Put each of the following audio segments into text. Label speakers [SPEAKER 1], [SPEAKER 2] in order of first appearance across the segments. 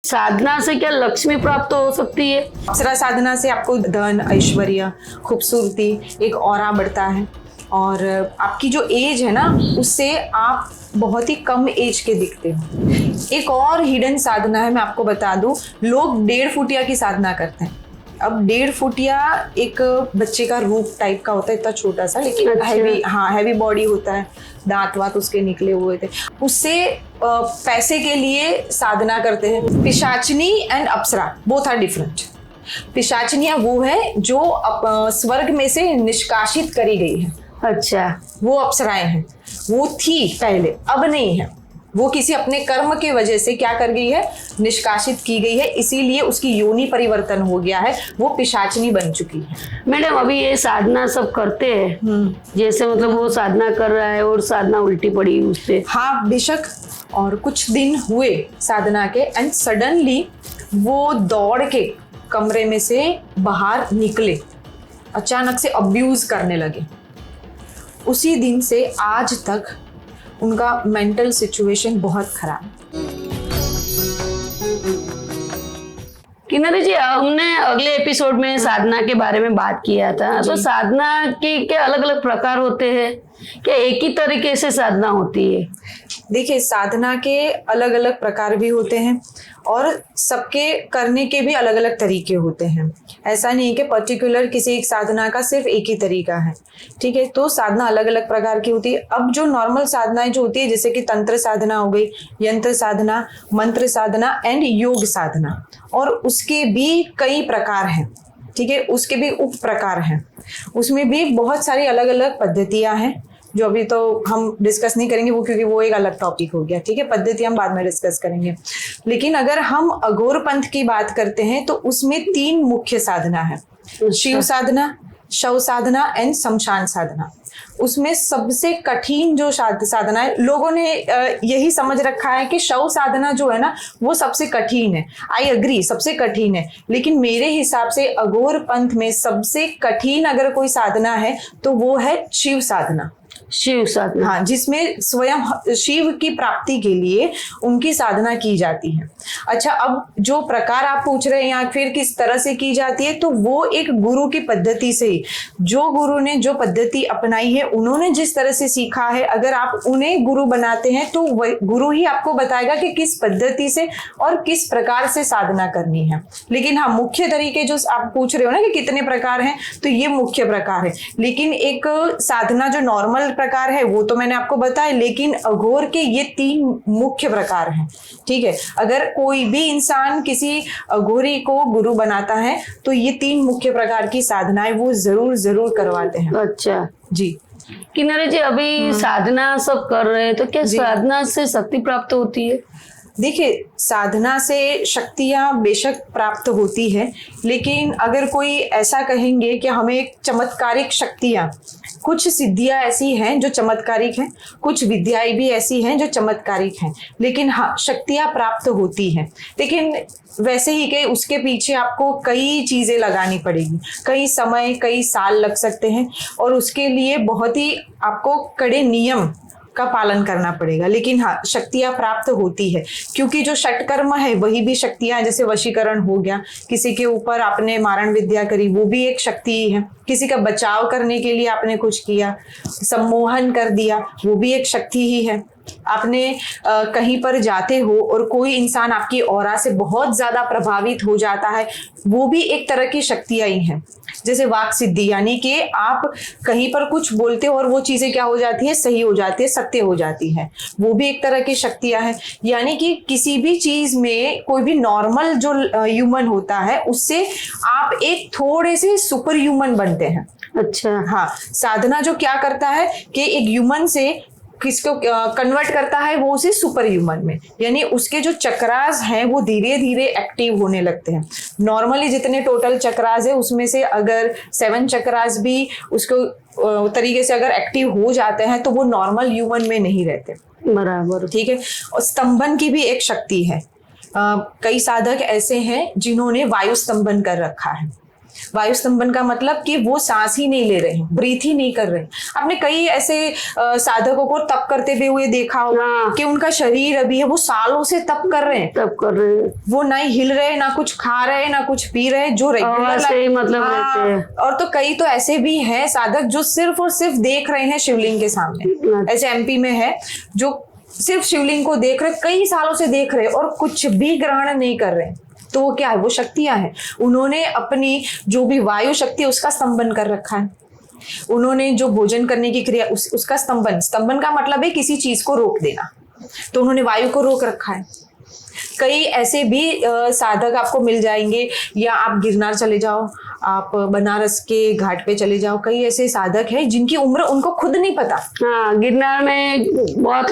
[SPEAKER 1] साधना से क्या लक्ष्मी प्राप्त हो सकती है?
[SPEAKER 2] अप्सरा साधना से आपको धन, ऐश्वर्य, खूबसूरती, एक ऑरा बढ़ता है। और आपकी जो एज है ना, उससे आप बहुत ही कम एज के दिखते हो। एक और हिडन साधना है, मैं आपको बता दूं, लोग 1.5 फुटिया की साधना करते हैं। अब 1.5 फुटिया एक बच्चे का रूप टाइप का होता है, इतना छोटा सा, लेकिन
[SPEAKER 1] अच्छा।
[SPEAKER 2] हैवी बॉडी होता है, दांत वात उसके निकले हुए थे। उससे पैसे के लिए साधना करते हैं। Pishachini and apsara both are different. पिशाचनियां वो है जो स्वर्ग में से निष्कासित करी गई है।
[SPEAKER 1] अच्छा।
[SPEAKER 2] वो अप्सराएं हैं, वो थी पहले, अब नहीं है। वो किसी अपने कर्म के वजह से क्या कर गई है, निष्कासित की गई है, इसीलिए उसकी योनि परिवर्तन हो गया है, वो पिशाचनी बन चुकी है।
[SPEAKER 1] मैडम, अभी ये साधना सब करते हैं, जैसे मतलब वो साधना कर रहा है और साधना उल्टी पड़ी उससे।
[SPEAKER 2] हाँ बेशक। और कुछ दिन हुए साधना के, एंड सडनली वो दौड़ के कमरे में से बाहर निकले, अचानक से अब्यूज करने लगे। उसी दिन से आज तक उनका मेंटल सिचुएशन बहुत खराब।
[SPEAKER 1] किन्नरी जी, हमने अगले एपिसोड में साधना के बारे में बात किया था, तो साधना के क्या अलग अलग प्रकार होते हैं? क्या एक ही तरीके से साधना होती है?
[SPEAKER 2] देखिए, साधना के अलग अलग प्रकार भी होते हैं और सबके करने के भी अलग अलग तरीके होते हैं। ऐसा नहीं है कि पर्टिकुलर किसी एक साधना का सिर्फ एक ही तरीका है, ठीक है। तो साधना अलग अलग प्रकार की होती है। अब जो नॉर्मल साधनाएं जो होती है, जैसे कि तंत्र साधना हो गई, यंत्र साधना, मंत्र साधना एंड योग साधना, और उसके भी कई प्रकार हैं, ठीक है। उसके भी उप प्रकार हैं, उसमें भी बहुत सारी अलग अलग पद्धतियां हैं, जो अभी तो हम डिस्कस नहीं करेंगे, वो क्योंकि वो एक अलग टॉपिक हो गया, ठीक है। पद्धति हम बाद में डिस्कस करेंगे। लेकिन अगर हम अघोर पंथ की बात करते हैं तो उसमें 3 मुख्य साधना है। शिव साधना, शव साधना एंड शमशान साधना। उसमें सबसे कठिन जो साधना है, लोगों ने यही समझ रखा है कि शव साधना जो है ना, वो सबसे कठिन है। आई अग्री, सबसे कठिन है, लेकिन मेरे हिसाब से अघोर पंथ में सबसे कठिन अगर कोई साधना है तो वो है शिव साधना।
[SPEAKER 1] शिव साधना,
[SPEAKER 2] हाँ, जिसमें स्वयं शिव की प्राप्ति के लिए उनकी साधना की जाती है। अच्छा, अब जो प्रकार आप पूछ रहे हैं या फिर किस तरह से की जाती है, तो वो एक गुरु की पद्धति से ही, जो गुरु ने जो पद्धति अपनाई है, उन्होंने जिस तरह से सीखा है, अगर आप उन्हें गुरु बनाते हैं तो गुरु ही आपको बताएगा कि किस पद्धति से और किस प्रकार से साधना करनी है। लेकिन हाँ, मुख्य तरीके जो आप पूछ रहे हो ना कि कितने प्रकार हैं, तो ये मुख्य प्रकार है। लेकिन एक साधना जो नॉर्मल प्रकार है वो तो मैंने आपको बताया, लेकिन अघोर के ये 3 मुख्य प्रकार हैं, ठीक है। अगर कोई भी इंसान किसी अघोरी को गुरु बनाता है तो ये 3 मुख्य प्रकार की साधनाएं वो जरूर करवाते हैं।
[SPEAKER 1] अच्छा
[SPEAKER 2] जी।
[SPEAKER 1] किन्नरी जी, अभी साधना सब कर रहे हैं, तो क्या साधना से शक्ति प्राप्त होती है?
[SPEAKER 2] देखिए, साधना से शक्तियां बेशक प्राप्त होती है, लेकिन अगर कोई ऐसा कहेंगे कि हमें एक चमत्कारिक शक्तियां, कुछ सिद्धियां ऐसी हैं जो चमत्कारिक हैं, कुछ विद्याएं भी ऐसी हैं जो चमत्कारिक हैं, लेकिन हाँ, शक्तियां प्राप्त होती हैं। लेकिन वैसे ही कि उसके पीछे आपको कई चीजें लगानी पड़ेगी, कई समय, कई साल लग सकते हैं, और उसके लिए बहुत ही आपको कड़े नियम का पालन करना पड़ेगा। लेकिन हाँ, शक्तियां प्राप्त होती है, क्योंकि जो षटकर्म है वही भी शक्तियां, जैसे वशीकरण हो गया, किसी के ऊपर आपने मारण विद्या करी, वो भी एक शक्ति ही है। किसी का बचाव करने के लिए आपने कुछ किया, सम्मोहन कर दिया, वो भी एक शक्ति ही है। आपने कहीं पर जाते हो और कोई इंसान आपकी ऑरा से बहुत ज्यादा प्रभावित हो जाता है, वो भी एक तरह की शक्तियां ही हैं। जैसे वाक सिद्धि, यानी कि आप कहीं पर कुछ बोलते हो और वो चीजें क्या हो जाती है, सही हो जाती है, सत्य हो जाती है, वो भी एक तरह की शक्तियां हैं। यानी कि किसी भी चीज में कोई भी नॉर्मल जो ह्यूमन होता है, उससे आप एक थोड़े से सुपर ह्यूमन बनते हैं।
[SPEAKER 1] अच्छा।
[SPEAKER 2] हाँ, साधना जो क्या करता है कि एक ह्यूमन से किसको कन्वर्ट करता है, वो उसे सुपर ह्यूमन में, यानी उसके जो चक्रास हैं वो धीरे धीरे एक्टिव होने लगते हैं। नॉर्मली जितने टोटल चक्रास है, उसमें से अगर 7 चक्रास भी उसको तरीके से अगर एक्टिव हो जाते हैं तो वो नॉर्मल ह्यूमन में नहीं रहते।
[SPEAKER 1] बराबर,
[SPEAKER 2] ठीक है। और स्तंभन की भी एक शक्ति है। कई साधक ऐसे हैं जिन्होंने वायु स्तंभन कर रखा है, वायु स्तंभन का मतलब कि वो सांस ही नहीं ले रहे हैं, ब्रीथ ही नहीं कर रहे हैं। आपने कई ऐसे साधकों को तप करते हुए देखा होगा
[SPEAKER 1] हाँ।
[SPEAKER 2] कि उनका शरीर अभी है, वो सालों से तप कर रहे हैं,
[SPEAKER 1] तब कर रहे हैं,
[SPEAKER 2] वो ना ही हिल रहे, ना कुछ खा रहे, ना कुछ पी रहे, जो
[SPEAKER 1] आवाज से ही मतलब रहते हैं।
[SPEAKER 2] और तो कई तो ऐसे भी हैं साधक जो सिर्फ और सिर्फ देख रहे हैं शिवलिंग के सामने। ऐसे एमपी में है जो सिर्फ शिवलिंग को देख रहे, कई सालों से देख रहे और कुछ भी ग्रहण नहीं कर रहे। तो वो क्या है, वो शक्तियां हैं। उन्होंने अपनी जो भी वायु शक्ति उसका स्तंभन कर रखा है। उन्होंने जो भोजन करने की क्रिया उसका स्तंभन का मतलब है किसी चीज को रोक देना, तो उन्होंने वायु को रोक रखा है। कई ऐसे भी साधक आपको मिल जाएंगे, या आप गिरनार चले जाओ, आप बनारस के घाट पे चले जाओ, कई ऐसे साधक हैं जिनकी उम्र उनको खुद नहीं पता।
[SPEAKER 1] हाँ, गिरनार में बहुत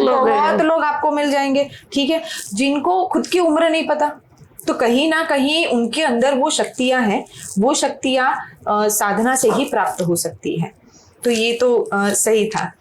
[SPEAKER 1] लोग
[SPEAKER 2] आपको मिल जाएंगे, ठीक है, जिनको खुद की उम्र नहीं पता। तो कहीं ना कहीं उनके अंदर वो शक्तियां हैं, वो शक्तियां साधना से ही प्राप्त हो सकती है। तो ये तो सही था।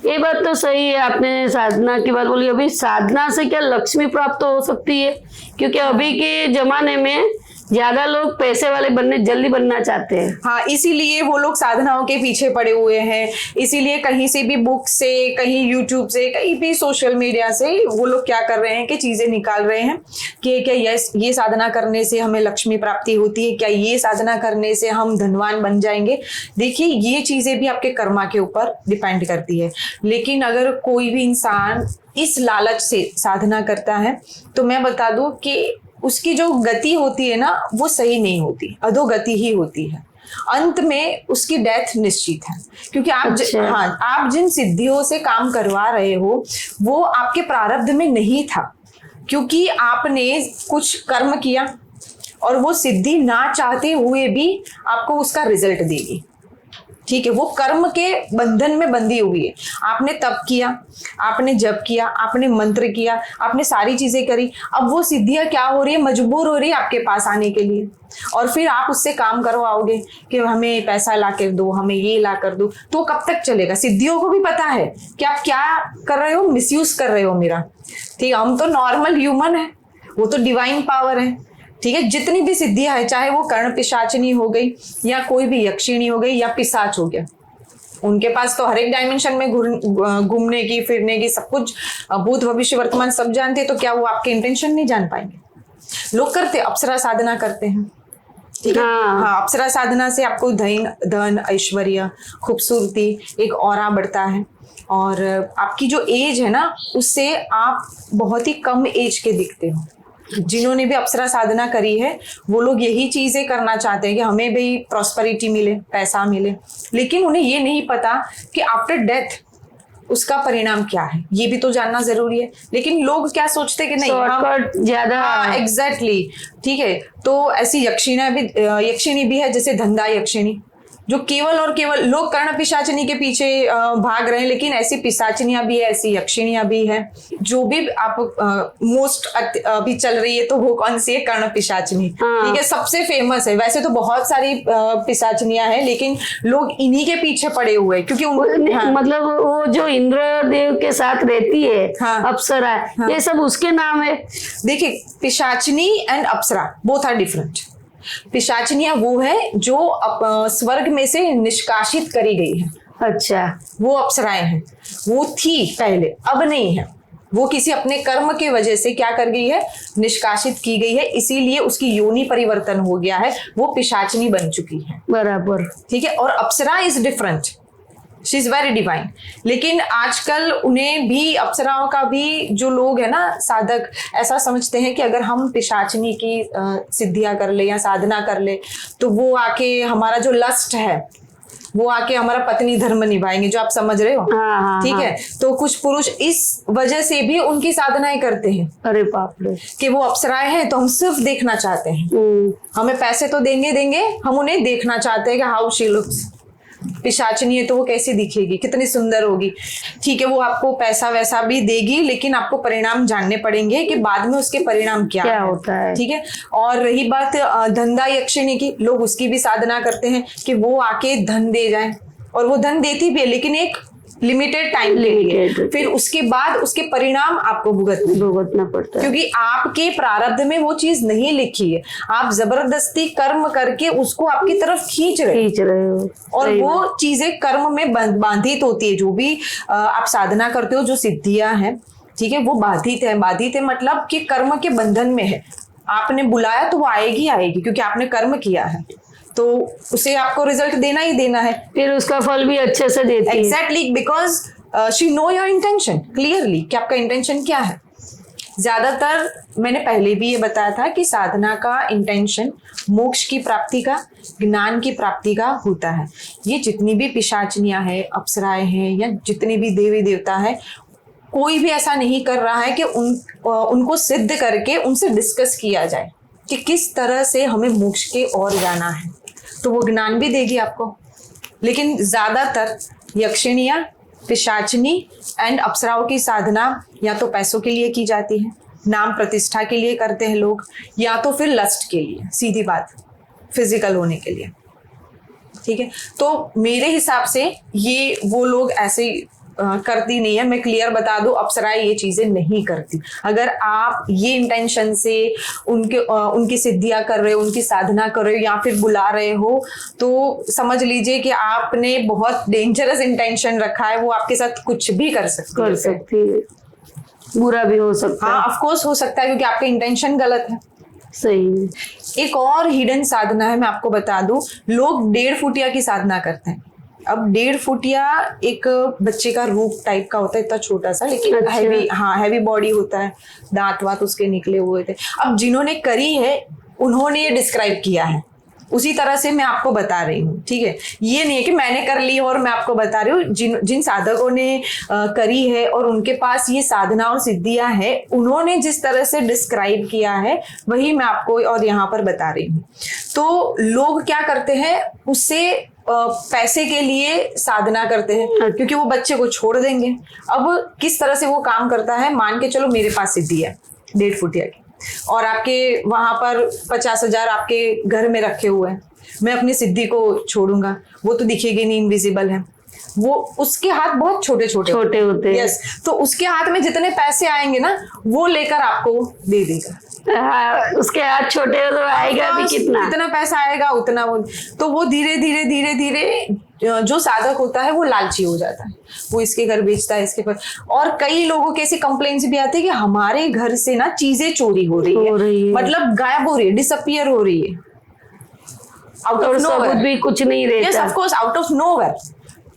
[SPEAKER 1] ये बात तो सही है, आपने साधना की बात बोली। अभी साधना से क्या लक्ष्मी प्राप्त हो सकती है? क्योंकि अभी के जमाने में ज्यादा लोग पैसे वाले जल्दी बनना चाहते हैं।
[SPEAKER 2] हाँ, इसीलिए वो लोग साधनाओं के पीछे पड़े हुए हैं। इसीलिए कहीं से भी बुक से, कहीं यूट्यूब से, कहीं भी सोशल मीडिया से वो लोग क्या कर रहे हैं कि चीजें निकाल रहे हैं कि क्या ये साधना करने से हमें लक्ष्मी प्राप्ति होती है, क्या ये साधना करने से हम धनवान बन जाएंगे। देखिए, ये चीजें भी आपके कर्मा के ऊपर डिपेंड करती है। लेकिन अगर कोई भी इंसान इस लालच से साधना करता है तो मैं बता दूं कि उसकी जो गति होती है ना, वो सही नहीं होती, अधोगति ही होती है। अंत में उसकी डेथ निश्चित है। क्योंकि आप जिन सिद्धियों से काम करवा रहे हो वो आपके प्रारब्ध में नहीं था, क्योंकि आपने कुछ कर्म किया और वो सिद्धि ना चाहते हुए भी आपको उसका रिजल्ट देगी। ठीक है, वो कर्म के बंधन में बंधी हुई है। आपने तप किया, आपने जप किया, आपने मंत्र किया, आपने सारी चीजें करी। अब वो सिद्धियां क्या हो रही है, मजबूर हो रही है आपके पास आने के लिए। और फिर आप उससे काम करवाओगे कि हमें पैसा ला कर दो, हमें ये ला कर दो, तो कब तक चलेगा? सिद्धियों को भी पता है कि आप क्या कर रहे हो, मिसयूज कर रहे हो मेरा। ठीक है, हम तो नॉर्मल ह्यूमन है, वो तो डिवाइन पावर है। ठीक है, जितनी भी सिद्धियां है, चाहे वो कर्ण पिशाचिनी हो गई या कोई भी यक्षिणी हो गई या पिशाच हो गया, उनके पास तो हर एक डायमेंशन में घूमने की, फिरने की, सब कुछ, भूत भविष्य वर्तमान सब जानते हैं। तो क्या वो आपके इंटेंशन नहीं जान पाएंगे? लोग करते, अप्सरा साधना करते हैं। ठीक है, हाँ, अप्सरा साधना से आपको धन, ऐश्वर्य, खूबसूरती, एक ऑरा बढ़ता है। और आपकी जो एज है ना, उससे आप बहुत ही कम एज के दिखते हो। जिन्होंने भी अप्सरा साधना करी है वो लोग यही चीजें करना चाहते हैं कि हमें भी प्रॉस्पेरिटी मिले, पैसा मिले। लेकिन उन्हें ये नहीं पता कि आफ्टर डेथ उसका परिणाम क्या है, ये भी तो जानना जरूरी है। लेकिन लोग क्या सोचते हैं कि नहीं,
[SPEAKER 1] शॉर्टकट ज्यादा।
[SPEAKER 2] एग्जैक्टली, ठीक है। तो ऐसी यक्षिणी भी है, जैसे धंधा यक्षिणी, जो केवल और केवल लोग कर्ण पिशाचिनी के पीछे भाग रहे हैं। लेकिन ऐसी पिशाचिनियां भी है, ऐसी यक्षिणियां भी है। जो भी आप मोस्ट अभी चल रही है तो वो कौन सी है? कर्ण पिशाचिनी। ठीक है, सबसे फेमस है। वैसे तो बहुत सारी पिशाचिनियां हैं, लेकिन लोग इन्हीं के पीछे पड़े हुए हैं क्योंकि
[SPEAKER 1] मतलब वो जो इंद्रदेव के साथ रहती है, अप्सरा, ये सब उसके नाम है।
[SPEAKER 2] देखिए, pishachini and apsara both are different. पिशाचिनियां वो है जो स्वर्ग में से निष्कासित करी गई है।
[SPEAKER 1] अच्छा,
[SPEAKER 2] वो अप्सराएं हैं। वो थी पहले, अब नहीं है। वो किसी अपने कर्म के वजह से क्या कर गई है, निष्कासित की गई है, इसीलिए उसकी योनि परिवर्तन हो गया है, वो पिशाचिनी बन चुकी है।
[SPEAKER 1] बराबर,
[SPEAKER 2] ठीक है। और apsara is different, she is very divine. लेकिन आजकल उन्हें भी, अप्सराओं का भी जो लोग है ना, साधक, ऐसा समझते हैं कि अगर हम पिशाचिनी की सिद्धियां कर ले या साधना कर ले तो वो आके हमारा जो लस्ट है वो आके हमारा पत्नी धर्म निभाएंगे, जो आप समझ रहे हो। ठीक है। तो कुछ पुरुष इस वजह से भी उनकी साधनाएं करते हैं।
[SPEAKER 1] अरे बाप रे,
[SPEAKER 2] कि वो अप्सराएं हैं तो हम सिर्फ देखना चाहते हैं, हमें पैसे तो देंगे, हम उन्हें देखना चाहते हैं कि हाउ शी लुक्स। पिशाचिनी है तो वो कैसी दिखेगी, कितनी सुंदर होगी। ठीक है, वो आपको पैसा वैसा भी देगी, लेकिन आपको परिणाम जानने पड़ेंगे कि बाद में उसके परिणाम क्या
[SPEAKER 1] होता है।
[SPEAKER 2] ठीक है। और रही बात धंधा यक्षिणी की, लोग उसकी भी साधना करते हैं कि वो आके धन दे जाए, और वो धन देती भी है, लेकिन एक लिमिटेड टाइम के लिए,
[SPEAKER 1] Limited।
[SPEAKER 2] फिर उसके बाद उसके परिणाम आपको
[SPEAKER 1] भुगतना पड़ता है।
[SPEAKER 2] क्योंकि आपके प्रारब्ध में वो चीज नहीं लिखी है, आप जबरदस्ती कर्म करके उसको आपकी तरफ खींच रहे हो। और
[SPEAKER 1] सही
[SPEAKER 2] वो
[SPEAKER 1] बात।
[SPEAKER 2] चीजें कर्म में बाधित होती है। जो भी आप साधना करते हो, जो सिद्धियां हैं, ठीक है, वो बाधित है मतलब कि कर्म के बंधन में है। आपने बुलाया तो वो आएगी क्योंकि आपने कर्म किया है, तो उसे आपको रिजल्ट देना ही देना है।
[SPEAKER 1] फिर उसका फल भी अच्छे से देती है।
[SPEAKER 2] Exactly, because she know your intention clearly कि आपका इंटेंशन क्या है। ज्यादातर मैंने पहले भी ये बताया था कि साधना का इंटेंशन मोक्ष की प्राप्ति का, ज्ञान की प्राप्ति का होता है। ये जितनी भी पिशाचनियां हैं, अप्सराएं हैं, या जितने भी देवी देवता है, कोई भी ऐसा नहीं कर रहा है कि उनको सिद्ध करके उनसे डिस्कस किया जाए कि किस तरह से हमें मोक्ष के ओर जाना है, तो वो ज्ञान भी देगी आपको। लेकिन ज्यादातर यक्षिणियां, पिशाचनी एंड अप्सराओं की साधना या तो पैसों के लिए की जाती है, नाम प्रतिष्ठा के लिए करते हैं लोग, या तो फिर लस्ट के लिए, सीधी बात, फिजिकल होने के लिए। ठीक है, तो मेरे हिसाब से ये वो लोग ऐसे करती नहीं है। मैं क्लियर बता दूं, अप्सराएं ये चीजें नहीं करती। अगर आप ये इंटेंशन से उनकी सिद्धियां कर रहे हो, उनकी साधना कर रहे हो, या फिर बुला रहे हो, तो समझ लीजिए कि आपने बहुत डेंजरस इंटेंशन रखा है। वो आपके साथ कुछ भी कर सकती है,
[SPEAKER 1] बुरा भी हो सकता है।
[SPEAKER 2] हाँ, ऑफ कोर्स हो सकता है, क्योंकि आपका इंटेंशन गलत है।
[SPEAKER 1] सही।
[SPEAKER 2] एक और हिडन साधना है, मैं आपको बता दूं। लोग 1.5 फुटिया की साधना करते हैं। अब 1.5 फुटिया एक बच्चे का रूप टाइप का होता है, इतना छोटा सा, लेकिन
[SPEAKER 1] अच्छा।
[SPEAKER 2] हैवी बॉडी होता है, दांत वात उसके निकले हुए थे। अब जिन्होंने करी है उन्होंने ये डिस्क्राइब किया है, उसी तरह से मैं आपको बता रही हूँ। ठीक है, ये नहीं है कि मैंने कर ली और मैं आपको बता रही हूँ। जिन साधकों ने करी है और उनके पास ये साधना और सिद्धियां हैं, उन्होंने जिस तरह से डिस्क्राइब किया है वही मैं आपको और यहाँ पर बता रही हूँ। तो लोग क्या करते हैं, उससे पैसे के लिए साधना करते हैं, क्योंकि वो बच्चे को छोड़ देंगे। अब किस तरह से वो काम करता है, मान के चलो मेरे पास सिद्धि है 1.5 फुटिया की, और आपके वहां पर 50,000 आपके घर में रखे हुए हैं। मैं अपनी सिद्धि को छोड़ूंगा, वो तो दिखेगी नहीं, इनविजिबल है। वो उसके हाथ बहुत छोटे छोटे
[SPEAKER 1] होते हैं।
[SPEAKER 2] यस, तो उसके हाथ में जितने पैसे आएंगे ना, वो लेकर आपको दे देगा।
[SPEAKER 1] उसके हाथ छोटे हो तो आएगा भी कितना
[SPEAKER 2] पैसा आएगा उतना वो। तो वो धीरे धीरे जो साधक होता है वो लालची हो जाता है, वो इसके घर बेचता है, इसके घर। और कई लोगों के ऐसे कंप्लेंट्स भी आते हैं कि हमारे घर से ना चीजें चोरी हो रही है, मतलब गायब हो रही है, डिसअपियर हो रही है, आउट ऑफ नोवेयर,
[SPEAKER 1] भी कुछ नहीं रहता।
[SPEAKER 2] Yes, of course, out of nowhere,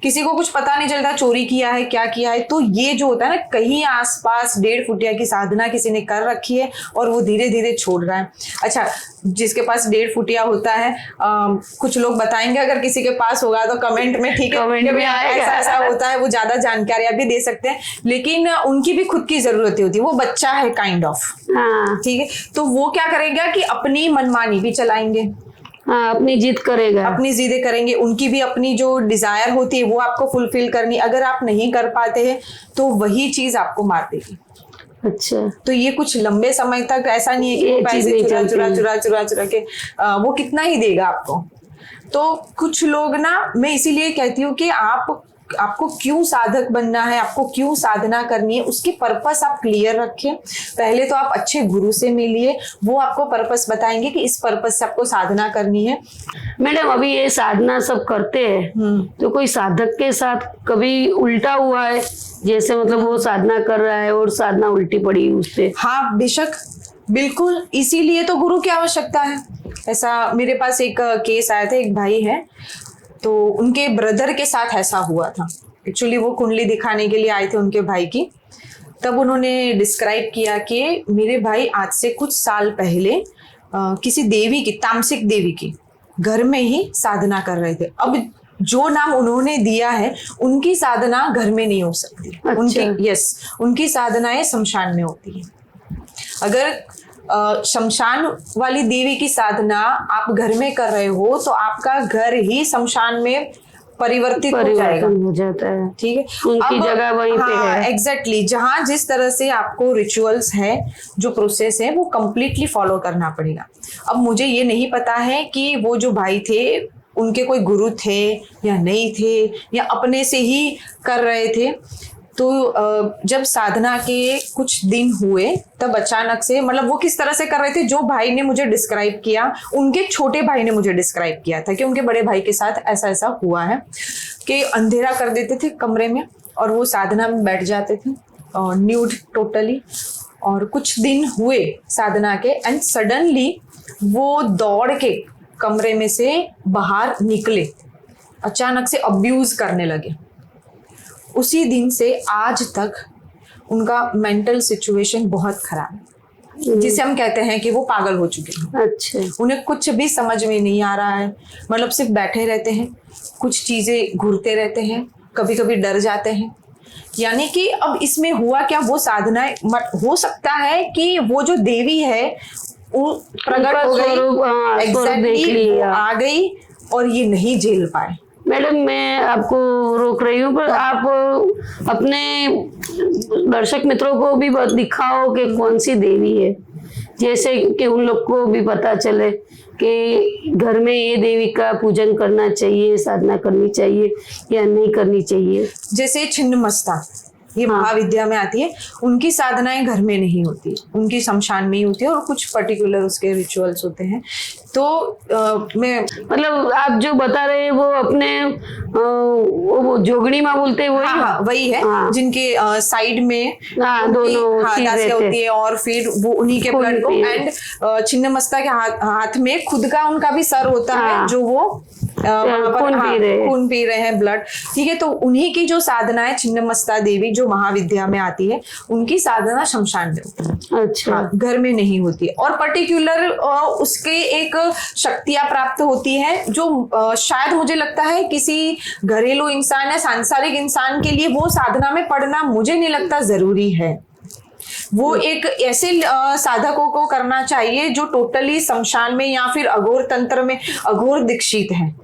[SPEAKER 2] किसी को कुछ पता नहीं चलता चोरी किया है क्या किया है। तो ये जो होता है ना, कहीं आसपास 1.5 फुटिया की साधना किसी ने कर रखी है और वो धीरे धीरे छोड़ रहा है। अच्छा, जिसके पास 1.5 फुटिया होता है, कुछ लोग बताएंगे, अगर किसी के पास होगा तो कमेंट में, ठीक है,
[SPEAKER 1] कमेंट में आएगा।
[SPEAKER 2] ऐसा होता है, वो ज्यादा जानकारियां भी दे सकते हैं, लेकिन उनकी भी खुद की जरूरतें होती है, वो बच्चा है काइंड ऑफ, ठीक है। तो वो क्या करेगा कि अपनी मनमानी भी चलाएंगे,
[SPEAKER 1] हाँ, अपनी जिद करेगा,
[SPEAKER 2] अपनी जिदें करेंगे, उनकी भी अपनी जो डिजायर होती है वो आपको फुलफिल करनी। अगर आप नहीं कर पाते हैं तो वही चीज आपको मार देगी।
[SPEAKER 1] अच्छा,
[SPEAKER 2] तो ये कुछ लंबे समय तक ऐसा नहीं है कि वो पैसे चुरा के वो कितना ही देगा आपको। तो कुछ लोग ना, मैं इसीलिए कहती हूँ कि आपको क्यों साधक बनना है, आपको क्यों साधना करनी है, उसकी पर्पस आप क्लियर रखें। पहले तो आप अच्छे गुरु से मिलिए, वो आपको पर्पस बताएंगे कि इस पर्पस से आपको साधना करनी है।
[SPEAKER 1] मैडम, अभी ये साधना सब करते हैं, तो कोई साधक के साथ कभी उल्टा हुआ है, जैसे मतलब वो साधना कर रहा है और साधना उल्टी पड़ी उस पे?
[SPEAKER 2] हाँ, बेशक, बिल्कुल, इसीलिए तो गुरु की आवश्यकता है। ऐसा मेरे पास एक केस आया था, एक भाई है, तो उनके ब्रदर के साथ ऐसा हुआ था। एक्चुअली वो कुंडली दिखाने के लिए आए थे उनके भाई की, तब उन्होंने डिस्क्राइब किया कि मेरे भाई आज से कुछ साल पहले किसी देवी की, तामसिक देवी की घर में ही साधना कर रहे थे। अब जो नाम उन्होंने दिया है, उनकी साधना घर में नहीं हो सकती।
[SPEAKER 1] अच्छा।
[SPEAKER 2] उनकी साधनाएं शमशान में होती है। अगर शमशान वाली देवी की साधना आप घर में कर रहे हो तो आपका घर ही शमशान में परिवर्तित हो
[SPEAKER 1] जाता है।
[SPEAKER 2] ठीक है,
[SPEAKER 1] उनकी जगह वहीं पे है।
[SPEAKER 2] एग्जैक्टली, जहाँ जिस तरह से आपको रिचुअल्स है, जो प्रोसेस है, वो कंप्लीटली फॉलो करना पड़ेगा। अब मुझे ये नहीं पता है कि वो जो भाई थे उनके कोई गुरु थे या नहीं थे या अपने से ही कर रहे थे। तो जब साधना के कुछ दिन हुए तब अचानक से, मतलब वो किस तरह से कर रहे थे, जो भाई ने मुझे डिस्क्राइब किया, उनके छोटे भाई ने मुझे डिस्क्राइब किया था कि उनके बड़े भाई के साथ ऐसा ऐसा हुआ है कि अंधेरा कर देते थे कमरे में और वो साधना में बैठ जाते थे न्यूड टोटली। और कुछ दिन हुए साधना के एंड सडनली वो दौड़ के कमरे में से बाहर निकले, अचानक से अब्यूज करने लगे। उसी दिन से आज तक उनका मेंटल सिचुएशन बहुत खराब है, जिसे हम कहते हैं कि वो पागल हो चुके हैं।
[SPEAKER 1] अच्छा,
[SPEAKER 2] उन्हें कुछ भी समझ में नहीं आ रहा है, मतलब सिर्फ बैठे रहते हैं, कुछ चीजें घूरते रहते हैं, कभी कभी डर जाते हैं। यानी कि अब इसमें हुआ क्या, वो साधनाएं हो सकता है कि वो जो देवी है वो प्रकट हो गई, एग्जैक्टली आ गई और ये नहीं झेल पाए।
[SPEAKER 1] मैडम मैं आपको रोक रही हूँ, पर आप अपने दर्शक मित्रों को भी दिखाओ कि कौन सी देवी है, जैसे कि उन लोग को भी पता चले कि घर में ये देवी का पूजन करना चाहिए, साधना करनी चाहिए या नहीं करनी चाहिए।
[SPEAKER 2] जैसे छिन्नमस्ता, ये महाविद्या में आती है, उनकी साधनाएं घर में नहीं होती, उनकी शमशान में ही होती है और कुछ पर्टिकुलर उसके रिचुअल्स होते हैं। तो मैं
[SPEAKER 1] मतलब आप जो बता रहे हैं वो अपने वो जोगणी माँ बोलते हैं वही?
[SPEAKER 2] हाँ, वही है। जिनके साइड में
[SPEAKER 1] दोनों
[SPEAKER 2] दासियां होती है और फिर वो उन्हीं के ब्लड को, एंड छिन्नमस्ता के हाथ में खुद का उनका भी सर होता है जो वो खून पी रहे हैं, ब्लड। ठीक है, तो उन्हीं की जो साधना है छिन्नमस्ता देवी जो महाविद्या में आती है, उनकी साधना शमशान में होती है।
[SPEAKER 1] अच्छा,
[SPEAKER 2] घर में नहीं होती। और पर्टिकुलर उसके एक शक्तियां प्राप्त होती है जो शायद मुझे लगता है किसी घरेलू इंसान या सांसारिक इंसान के लिए वो साधना में पढ़ना मुझे नहीं लगता जरूरी है। वो एक ऐसे साधकों को करना चाहिए जो टोटली शमशान में या फिर अघोर तंत्र में अघोर दीक्षित है।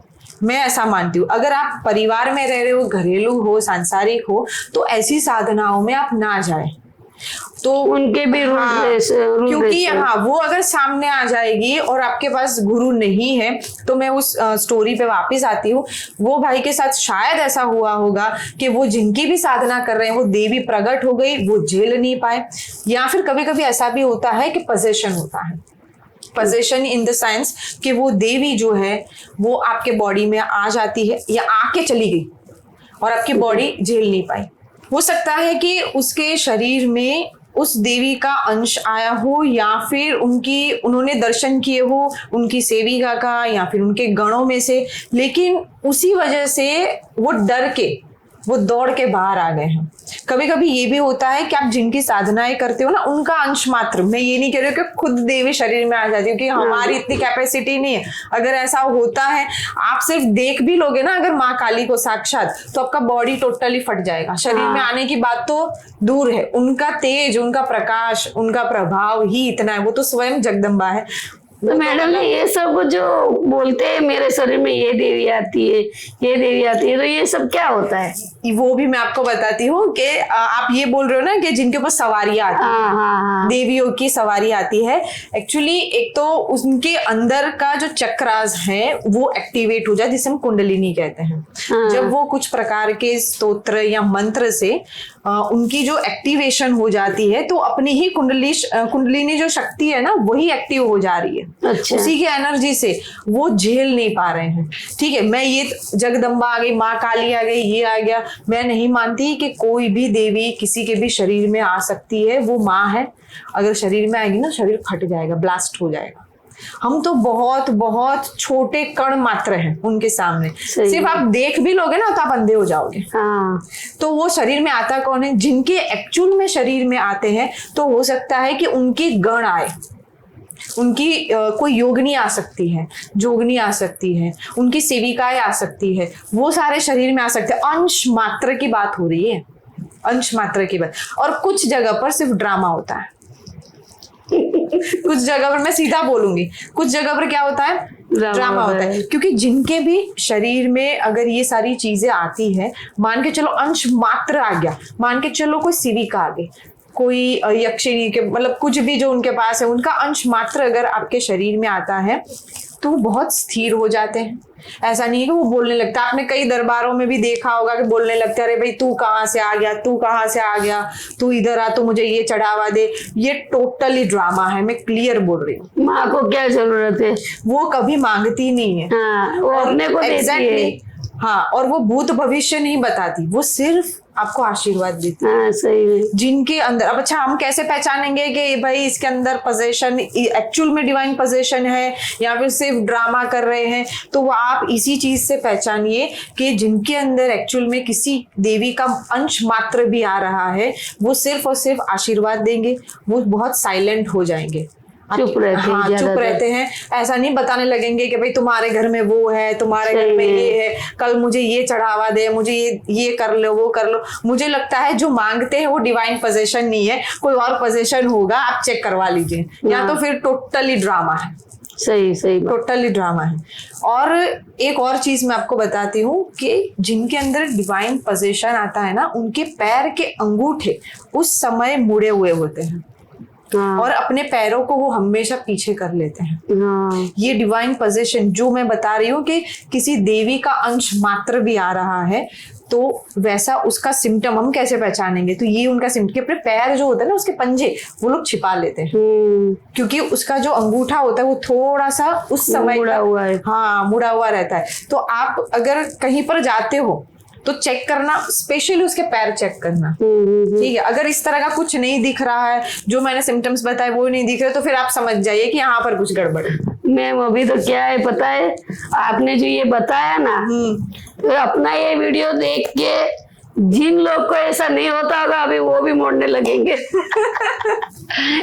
[SPEAKER 2] मैं ऐसा मानती हूँ। अगर आप परिवार में रह रहे हो, घरेलू हो, सांसारिक हो, तो ऐसी साधनाओं में आप ना जाए। तो
[SPEAKER 1] उनके भी
[SPEAKER 2] क्योंकि वो अगर सामने आ जाएगी और आपके पास गुरु नहीं है, तो मैं उस स्टोरी पे वापस आती हूँ। वो भाई के साथ शायद ऐसा हुआ होगा कि वो जिनकी भी साधना कर रहे हैं वो देवी प्रकट हो गई, वो झेल नहीं पाए। या फिर कभी कभी ऐसा भी होता है कि पोजेशन होता है, पोजेशन इन द सेंस कि वो देवी जो है वो आपके बॉडी में आ जाती है या आके चली गई और आपकी बॉडी झेल नहीं पाई। हो सकता है कि उसके शरीर में उस देवी का अंश आया हो या फिर उन्होंने दर्शन किए हो उनकी सेविका का या फिर उनके गणों में से, लेकिन उसी वजह से वो डर के वो दौड़ के बाहर आ गए हैं। कभी कभी ये भी होता है कि आप जिनकी साधनाएं करते हो ना, उनका अंश मात्र, मैं ये नहीं कह रही हूँ कि खुद देवी शरीर में आ जाती है, क्योंकि हमारी इतनी कैपेसिटी नहीं है। अगर ऐसा होता है, आप सिर्फ देख भी लोगे ना अगर माँ काली को साक्षात, तो आपका बॉडी टोटली फट जाएगा। शरीर में आने की बात तो दूर है, उनका तेज, उनका प्रकाश, उनका प्रभाव ही इतना है। वो तो स्वयं जगदम्बा है।
[SPEAKER 1] तो मैडम ये सब जो बोलते हैं मेरे शरीर में ये देवी आती है, ये देवी आती है, तो ये सब क्या होता है?
[SPEAKER 2] वो भी मैं आपको बताती हूँ कि आप ये बोल रहे हो ना कि जिनके ऊपर सवारी आती है,
[SPEAKER 1] हाँ।
[SPEAKER 2] देवियों की सवारी आती है। एक्चुअली एक तो उनके अंदर का जो चक्रास है वो एक्टिवेट हो जाए, जिसे हम कुंडलिनी कहते हैं। जब वो कुछ प्रकार के स्तोत्र या मंत्र से उनकी जो एक्टिवेशन हो जाती है, तो अपनी ही कुंडलिनी जो शक्ति है ना वही एक्टिव हो जा रही है।
[SPEAKER 1] अच्छा।
[SPEAKER 2] उसी की एनर्जी से वो झेल नहीं पा रहे हैं। ठीक है, मैं ये जगदम्बा आ गई, माँ काली आ गई, ये आ गया, मैं नहीं मानती कि कोई भी देवी किसी के भी शरीर में आ सकती है। वो माँ है, अगर शरीर में आएगी ना शरीर फट जाएगा, ब्लास्ट हो जाएगा। हम तो बहुत बहुत छोटे कण मात्र हैं उनके सामने। सिर्फ आप देख भी लोगे ना तो आप अंधे हो जाओगे। तो वो शरीर में आता कौन है? जिनके एक्चुअल में शरीर में आते हैं, तो हो सकता है कि उनकी गण आए, उनकी कोई योगिनी आ सकती है, जोगनी आ सकती है, उनकी सेविकाएं आ सकती है, वो सारे शरीर में आ सकते हैं। अंश मात्र की बात हो रही है, अंश मात्र की बात। और कुछ जगह पर सिर्फ ड्रामा होता है, कुछ जगह पर, मैं सीधा बोलूंगी, कुछ जगह पर क्या होता है? ड्रामा होता है। क्योंकि जिनके भी शरीर में अगर ये सारी चीजें आती है, मान के चलो अंश मात्र आ गया, मान के चलो कोई सेविका आ गई, कोई यक्षिणी के, मतलब कुछ भी जो उनके पास है, उनका अंश मात्र अगर आपके शरीर में आता है, तो वो बहुत स्थिर हो जाते हैं। ऐसा नहीं है कि वो बोलने लगता है। आपने कई दरबारों में भी देखा होगा कि बोलने लगते हैं, अरे भाई तू कहाँ से आ गया, तू कहाँ से आ गया, तू इधर आ, तू मुझे ये चढ़ावा दे। ये टोटली ड्रामा है, मैं क्लियर बोल रही हूँ।
[SPEAKER 1] माँ को क्या जरूरत है?
[SPEAKER 2] वो कभी मांगती नहीं है।
[SPEAKER 1] हाँ, वो अपने को देती है।
[SPEAKER 2] हाँ, और वो भूत भविष्य नहीं बताती, वो सिर्फ आपको आशीर्वाद देती है।
[SPEAKER 1] हाँ, सही है।
[SPEAKER 2] जिनके अंदर, अब अच्छा हम कैसे पहचानेंगे कि भाई इसके अंदर पोजेशन एक्चुअल में डिवाइन पोजेशन है या फिर सिर्फ ड्रामा कर रहे हैं? तो वो आप इसी चीज से पहचानिए कि जिनके अंदर एक्चुअल में किसी देवी का अंश मात्र भी आ रहा है, वो सिर्फ और सिर्फ आशीर्वाद देंगे, वो बहुत साइलेंट हो जाएंगे,
[SPEAKER 1] चुप रहते हैं।
[SPEAKER 2] हाँ, चुप रहते हैं। ऐसा नहीं बताने लगेंगे कि भाई तुम्हारे घर में वो है, तुम्हारे घर में ये है, कल मुझे ये चढ़ावा दे, मुझे ये कर लो, वो कर लो। मुझे लगता है जो मांगते हैं वो डिवाइन पोजेशन नहीं है, कोई और पोजेशन होगा, आप चेक करवा लीजिए। या तो फिर टोटली ड्रामा है।
[SPEAKER 1] सही सही बात।
[SPEAKER 2] टोटली ड्रामा है। और एक और चीज मैं आपको बताती हूँ कि जिनके अंदर डिवाइन पोजेशन आता है ना, उनके पैर के अंगूठे उस समय मुड़े हुए होते हैं।
[SPEAKER 1] हाँ,
[SPEAKER 2] और अपने पैरों को वो हमेशा पीछे कर लेते हैं।
[SPEAKER 1] हाँ,
[SPEAKER 2] ये डिवाइन पोजीशन जो मैं बता रही हूँ कि किसी देवी का अंश मात्र भी आ रहा है, तो वैसा उसका सिम्टम हम कैसे पहचानेंगे? तो ये उनका सिम्टम कि अपने पैर जो होता है ना, उसके पंजे वो लोग छिपा लेते हैं, क्योंकि उसका जो अंगूठा होता है वो थोड़ा सा उस समय
[SPEAKER 1] मुड़ा हुआ है।
[SPEAKER 2] हाँ, मुड़ा हुआ रहता है। तो आप अगर कहीं पर जाते हो तो चेक करना, स्पेशली उसके पैर चेक करना, ठीक है? अगर इस तरह का कुछ नहीं दिख रहा है, जो मैंने सिम्टम्स बताए वो नहीं दिख रहे, तो फिर आप समझ जाइए कि यहाँ पर कुछ गड़बड़ है।
[SPEAKER 1] मैम अभी तो क्या है पता है, आपने जो ये बताया ना, तो अपना ये वीडियो देख के जिन लोग को ऐसा नहीं होता होगा अभी वो भी मोड़ने लगेंगे।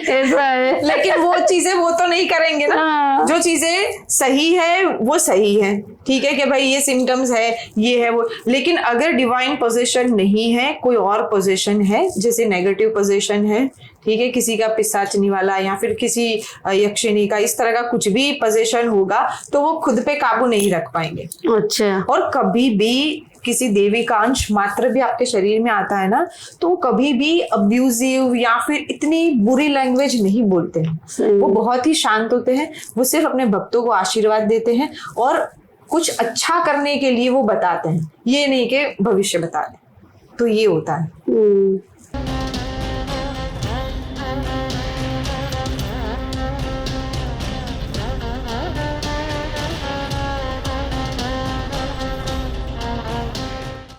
[SPEAKER 1] ऐसा है।
[SPEAKER 2] लेकिन वो चीजें वो तो नहीं करेंगे ना।
[SPEAKER 1] हाँ।
[SPEAKER 2] जो चीजें सही है वो सही है, ठीक है कि भाई ये सिम्टम्स है, ये है वो। लेकिन अगर डिवाइन पोजीशन नहीं है, कोई और पोजीशन है, जैसे नेगेटिव पोजीशन है, ठीक है, किसी का पिशाचनी वाला या फिर किसी यक्षिणी का, इस तरह का कुछ भी पोजीशन होगा, तो वो खुद पे काबू नहीं रख पाएंगे।
[SPEAKER 1] अच्छा।
[SPEAKER 2] और कभी भी किसी देवी का अंश मात्र भी आपके शरीर में आता है ना, तो कभी भी अब्यूजिव या फिर इतनी बुरी लैंग्वेज नहीं बोलते हैं। वो बहुत ही शांत होते हैं। वो सिर्फ अपने भक्तों को आशीर्वाद देते हैं और कुछ अच्छा करने के लिए वो बताते हैं, ये नहीं कि भविष्य बता दें। तो ये होता है।